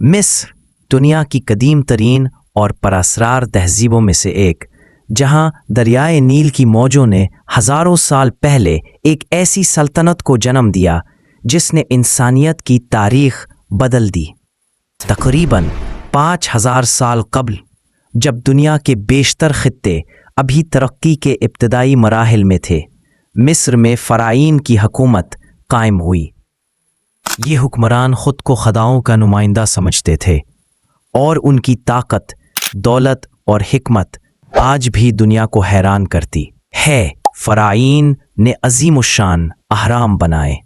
मिस्र दुनिया की कदीम तरीन और परअसरार तहजीबों में से एक, जहां दरियाए नील की मौजों ने हज़ारों साल पहले एक ऐसी सल्तनत को जन्म दिया जिसने इंसानियत की तारीख बदल दी। तकरीबन 5000 साल कबल, जब दुनिया के बेशतर खित्ते अभी तरक्की के इब्तदाई मराहिल में थे, मिस्र में फ़राईन की हुकूमत कायम हुई। ये हुक्मरान ख़ुद को खुदाओं का नुमाइंदा समझते थे और उनकी ताकत, दौलत और हिकमत आज भी दुनिया को हैरान करती है। फ़राईन ने अज़ीमुश्शान अहराम बनाए।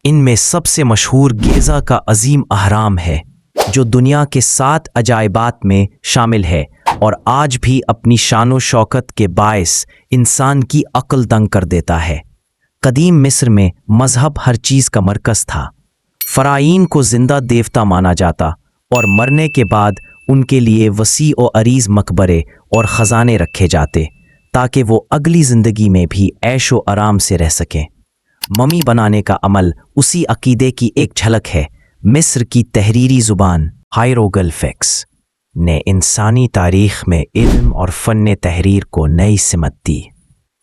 इनमें सबसे मशहूर गिज़ा का अज़ीम अहराम है, जो दुनिया के 7 अजायबात में शामिल है और आज भी अपनी शान व शौकत के बायस इंसान की अक्ल दंग कर देता है। कदीम मिस्र में मजहब हर चीज़ का मरकज़ था। फ़राईन को ज़िंदा देवता माना जाता और मरने के बाद उनके लिए वसी और अरीज़ मकबरे और ख़जाने रखे जाते ताकि वो अगली ज़िंदगी में भी ऐशो आराम से रह सकें। ममी बनाने का अमल उसी अकीदे की एक झलक है। मिस्र की तहरीरी ज़ुबान हायरोग्लिफिक्स ने इंसानी तारीख़ में इल्म और फ़न तहरीर को नई सिमत दी।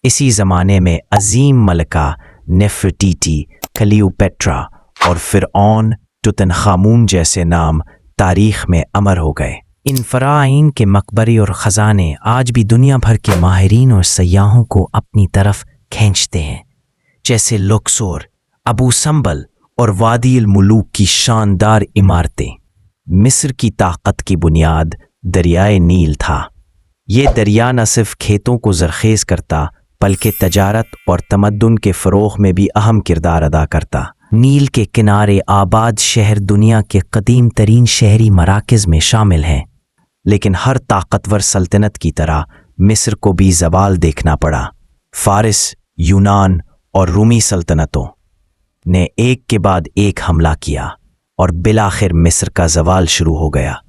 इसी ज़माने में अज़ीम मलका नेफरटीटी, क्लियोपेट्रा और फ़िरऔन तुतनखामून जैसे नाम तारीख़ में अमर हो गए। इन फ़राईन के मकबरे और ख़जाने आज भी दुनिया भर के माहिरीन और सयाहों को अपनी तरफ खींचते हैं, जैसे लुक्सोर, अबू संबल और वादी अल मुलूक की शानदार इमारतें। मिस्र की ताकत की बुनियाद दरियाए नील था। ये दरिया न सिर्फ खेतों को ज़रख़ेज़ करता बल्कि तजारत और तमद्दुन के फ़रोग़ में भी अहम किरदार अदा करता। नील के किनारे आबाद शहर दुनिया के कदीम तरीन शहरी मराकज़ में शामिल हैं, लेकिन हर ताकतवर सल्तनत की तरह मिस्र को भी ज़वाल देखना पड़ा। फ़ारिस, यूनान और रूमी सल्तनतों ने एक के बाद एक हमला किया और बिलाखिर मिस्र का ज़वाल शुरू हो गया।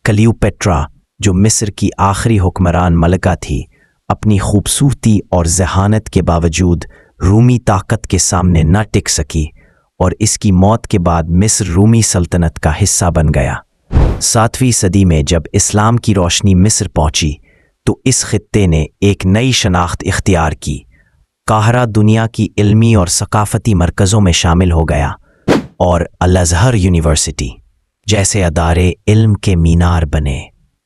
क्लियोपेट्रा, जो मिस्र की आखिरी हुक्मरान मलका थी, अपनी खूबसूरती और ज़हानत के बावजूद रूमी ताकत के सामने न टिक सकी और इसकी मौत के बाद मिस्र रूमी सल्तनत का हिस्सा बन गया। 7वीं सदी में जब इस्लाम की रोशनी मिस्र पहुंची तो इस खित्ते ने एक नई शनाख्त इख्तियार की। काहिरा दुनिया की इल्मी और सकाफ़ती मरकज़ों में शामिल हो गया और अल-अज़हर यूनिवर्सिटी जैसे अदारे इल्म के मीनार बने।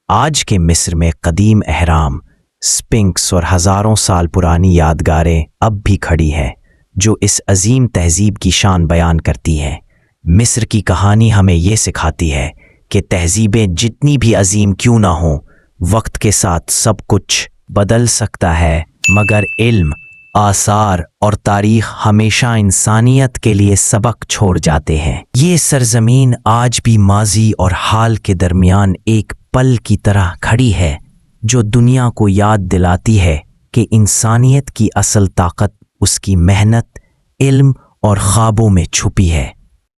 आज के मिस्र में कदीम अहराम, स्पिंक्स और हज़ारों साल पुरानी यादगारें अब भी खड़ी हैं, जो इस अजीम तहजीब की शान बयान करती है। मिस्र की कहानी हमें ये सिखाती है कि तहजीबें जितनी भी अजीम क्यों ना हों, वक्त के साथ सब कुछ बदल सकता है, मगर इल्म, आसार और तारीख़ हमेशा इंसानियत के लिए सबक छोड़ जाते हैं। ये सरजमीन आज भी माजी और हाल के दरमियान एक पल की तरह खड़ी है, जो दुनिया को याद दिलाती है कि इंसानियत की असल ताकत उसकी मेहनत, इल्म और ख्वाबों में छुपी है।